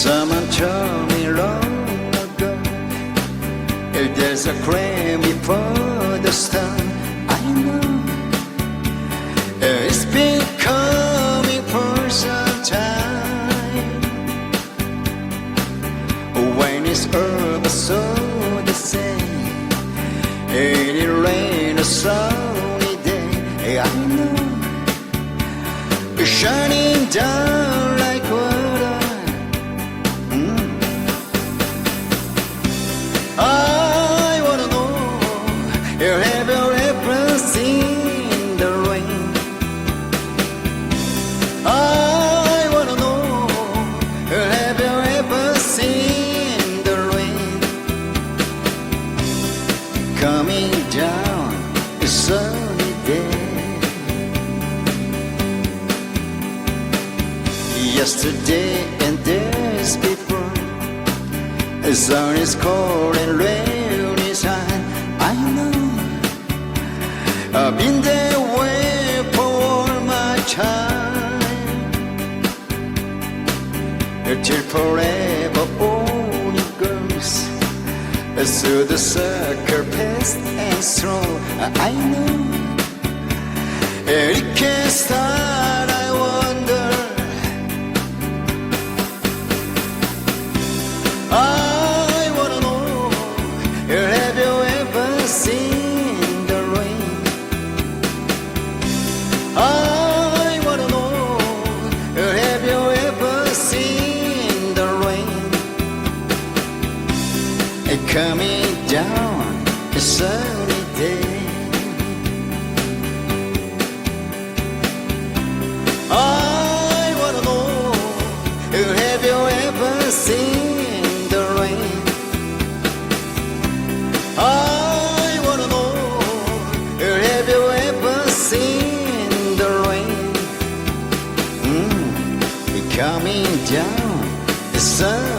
Someone told me long ago, if there's a clam before the storm, I know it's been coming for some time. When it's over, so they say, ain't it rain a sunny day? I know it's shining down like water. I wanna know, have you ever seen the rain? I wanna know, have you ever seen the rain coming down a sunny day? Yesterday and days before, the sun is cold and rain is high. I know I've been that way for all my time, till forever only goes through the circle past and through. I know it can't start. I wonder, I wanna know, have you ever seen the rain? I wanna know, have you ever seen the rain coming down a sunny day? I wanna know, have you ever seen the rain? I wanna know, have you ever seen the rain coming down the sun?